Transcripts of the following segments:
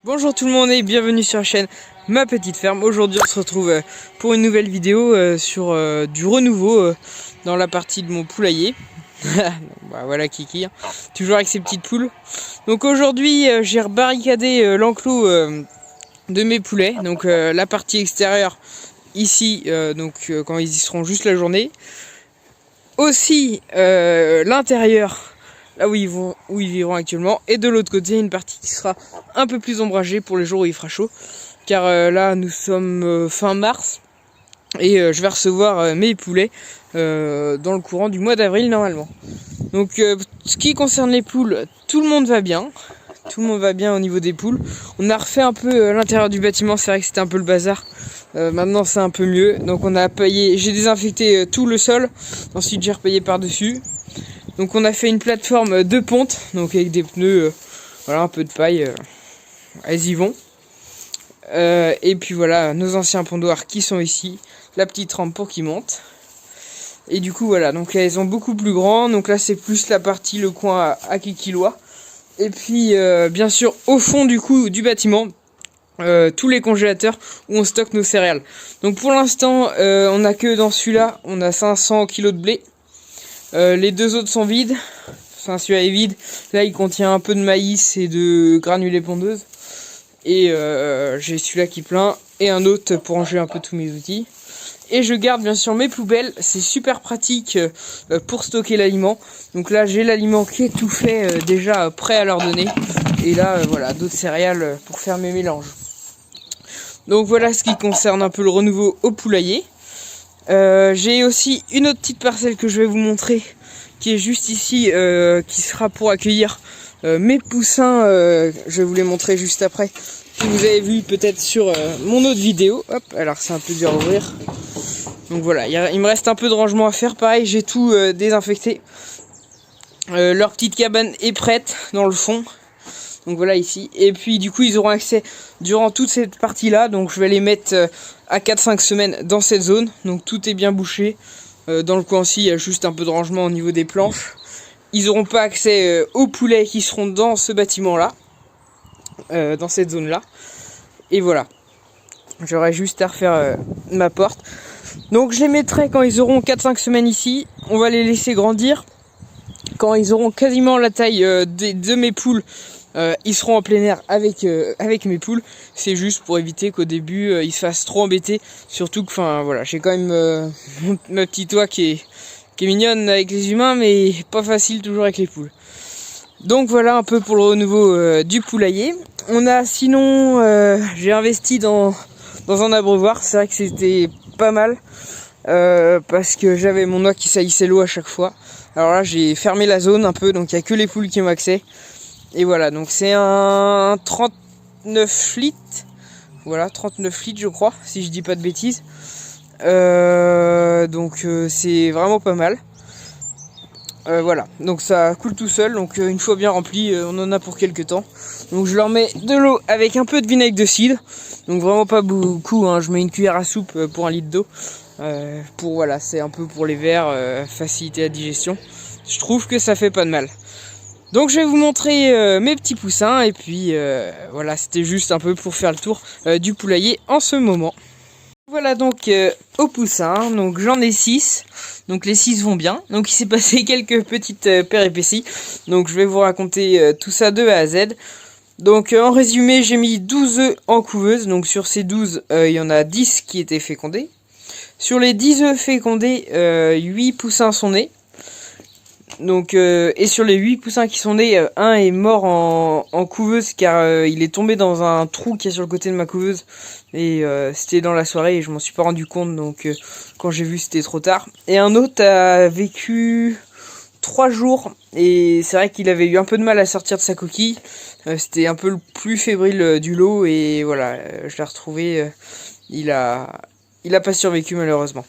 Bonjour tout le monde et bienvenue sur la chaîne Ma Petite Ferme. Aujourd'hui on se retrouve pour une nouvelle vidéo sur du renouveau dans la partie de mon poulailler. Bah, voilà Kiki, hein. Toujours avec ses petites poules. Donc aujourd'hui j'ai rebarricadé l'enclos de mes poulets. Donc la partie extérieure ici, quand ils y seront juste la journée. Aussi l'intérieur, là où ils vivront actuellement, et de l'autre côté une partie qui sera un peu plus ombragée pour les jours où il fera chaud, car là nous sommes fin mars et je vais recevoir mes poulets dans le courant du mois d'avril normalement. Donc ce qui concerne les poules, tout le monde va bien. Tout le monde va bien au niveau des poules. On a refait un peu l'intérieur du bâtiment, c'est vrai que c'était un peu le bazar. Maintenant c'est un peu mieux. Donc on a payé, j'ai désinfecté tout le sol. Ensuite j'ai repayé par-dessus. Donc on a fait une plateforme de ponte, donc avec des pneus, voilà, un peu de paille, elles y vont. Et puis voilà, nos anciens pondoirs qui sont ici, la petite rampe pour qu'ils montent. Et du coup voilà, donc elles sont beaucoup plus grands, donc là c'est plus la partie, le coin à Kikilois. Et puis bien sûr au fond du coup du bâtiment, tous les congélateurs où on stocke nos céréales. Donc pour l'instant on a que dans celui-là, on a 500 kg de blé. Les deux autres sont vides. Enfin celui-là est vide. Là il contient un peu de maïs et de granulés pondeuses. Et j'ai celui-là qui est plein. Et un autre pour ranger un peu tous mes outils. Et je garde bien sûr mes poubelles. C'est super pratique pour stocker l'aliment. Donc là j'ai l'aliment qui est tout fait, déjà prêt à leur donner. Et là voilà, d'autres céréales pour faire mes mélanges. Donc voilà ce qui concerne un peu le renouveau au poulailler. J'ai aussi une autre petite parcelle que je vais vous montrer, qui est juste ici, qui sera pour accueillir mes poussins. Je vais vous les montrer juste après, que vous avez vu peut-être sur mon autre vidéo. Hop, alors c'est un peu dur à ouvrir. Donc voilà, il me reste un peu de rangement à faire. Pareil, j'ai tout désinfecté. Leur petite cabane est prête dans le fond. Donc voilà ici. Et puis du coup ils auront accès durant toute cette partie là. Donc je vais les mettre à 4-5 semaines dans cette zone. Donc tout est bien bouché. Dans le coin aussi il y a juste un peu de rangement au niveau des planches. Ils n'auront pas accès aux poulets qui seront dans ce bâtiment là. Dans cette zone là. Et voilà. J'aurai juste à refaire ma porte. Donc je les mettrai quand ils auront 4-5 semaines ici. On va les laisser grandir. Quand ils auront quasiment la taille de mes poules, ils seront en plein air avec mes poules. C'est juste pour éviter qu'au début ils se fassent trop embêter. Surtout que voilà, j'ai quand même ma petite oie qui est mignonne avec les humains, mais pas facile toujours avec les poules. Donc voilà un peu pour le renouveau du poulailler. On a sinon j'ai investi dans un abreuvoir. C'est vrai que c'était pas mal parce que j'avais mon oie qui salissait l'eau à chaque fois. Alors là j'ai fermé la zone un peu, donc il n'y a que les poules qui ont accès. Et voilà, donc c'est un 39 litres. Voilà, 39 litres je crois, si je dis pas de bêtises. Donc c'est vraiment pas mal. Voilà, donc ça coule tout seul, donc une fois bien rempli, on en a pour quelques temps. Donc je leur mets de l'eau avec un peu de vinaigre de cidre. Donc vraiment pas beaucoup, hein. Je mets une cuillère à soupe pour un litre d'eau. Voilà, c'est un peu pour les vers, faciliter la digestion. Je trouve que ça fait pas de mal. Donc je vais vous montrer mes petits poussins et puis voilà, c'était juste un peu pour faire le tour du poulailler en ce moment. Voilà donc aux poussins, donc j'en ai 6, donc les 6 vont bien. Donc il s'est passé quelques petites péripéties, donc je vais vous raconter tout ça de A à Z. Donc en résumé, j'ai mis 12 œufs en couveuse, donc sur ces 12, il y en a 10 qui étaient fécondés. Sur les 10 œufs fécondés, 8 poussins sont nés. Donc et sur les 8 poussins qui sont nés, un est mort en couveuse car il est tombé dans un trou qui est sur le côté de ma couveuse. Et c'était dans la soirée et je m'en suis pas rendu compte, donc quand j'ai vu c'était trop tard. Et un autre a vécu 3 jours et c'est vrai qu'il avait eu un peu de mal à sortir de sa coquille. C'était un peu le plus fébrile du lot et voilà, je l'ai retrouvé, il a pas survécu malheureusement.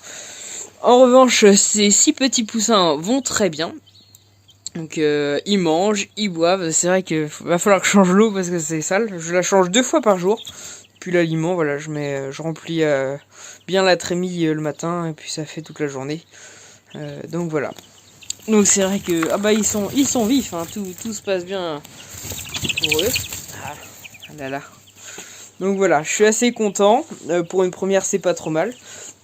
En revanche, ces 6 petits poussins vont très bien. Donc ils mangent, ils boivent. C'est vrai qu'il va falloir que je change l'eau parce que c'est sale. Je la change 2 fois par jour. Puis l'aliment, voilà, je remplis bien la trémie le matin et puis ça fait toute la journée. Donc voilà. Donc c'est vrai que ils sont vifs, hein. Tout se passe bien pour eux. Ah là là. Donc voilà, je suis assez content. Pour une première, c'est pas trop mal.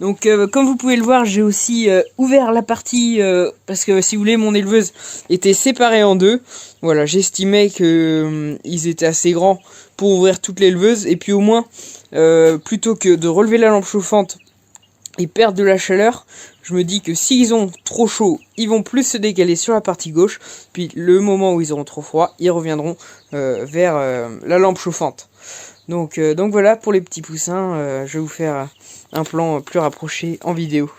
Donc comme vous pouvez le voir, j'ai aussi ouvert la partie parce que si vous voulez, mon éleveuse était séparée en deux. Voilà, j'estimais que ils étaient assez grands pour ouvrir toute l'éleveuse et puis au moins plutôt que de relever la lampe chauffante et perdre de la chaleur, je me dis que s'ils ont trop chaud, ils vont plus se décaler sur la partie gauche, puis le moment où ils auront trop froid, ils reviendront vers la lampe chauffante. Donc voilà pour les petits poussins, je vais vous faire un plan plus rapproché en vidéo.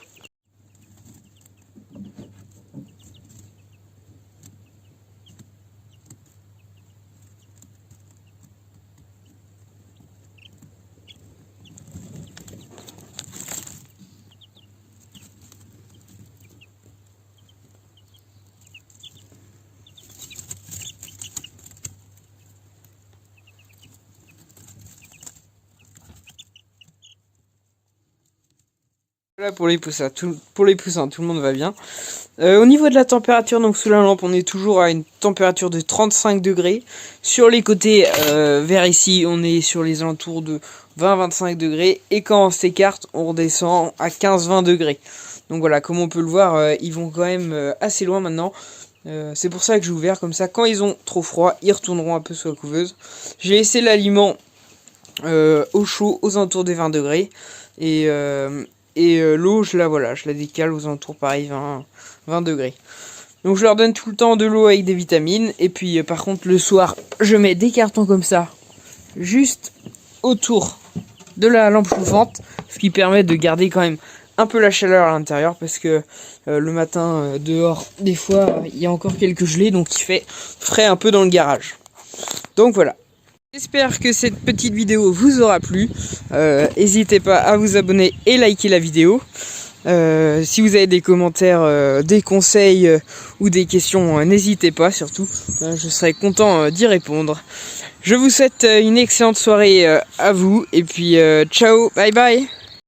Voilà pour les poussins, tout le monde va bien. Au niveau de la température, donc sous la lampe, on est toujours à une température de 35 degrés. Sur les côtés, vers ici, on est sur les alentours de 20-25 degrés. Et quand on s'écarte, on redescend à 15-20 degrés. Donc voilà, comme on peut le voir, ils vont quand même assez loin maintenant. C'est pour ça que j'ai ouvert comme ça. Quand ils ont trop froid, ils retourneront un peu sous la couveuse. J'ai laissé l'aliment au chaud, aux alentours des 20 degrés. Et l'eau, je la décale aux alentours, pareil, 20 degrés. Donc je leur donne tout le temps de l'eau avec des vitamines. Et puis par contre, le soir, je mets des cartons comme ça, juste autour de la lampe chauffante. Ce qui permet de garder quand même un peu la chaleur à l'intérieur. Parce que le matin, dehors, des fois, il y a encore quelques gelées. Donc il fait frais un peu dans le garage. Donc voilà. J'espère que cette petite vidéo vous aura plu. N'hésitez pas à vous abonner et liker la vidéo. Si vous avez des commentaires, des conseils ou des questions, n'hésitez pas surtout. Je serai content d'y répondre. Je vous souhaite une excellente soirée à vous. Et puis ciao, bye bye.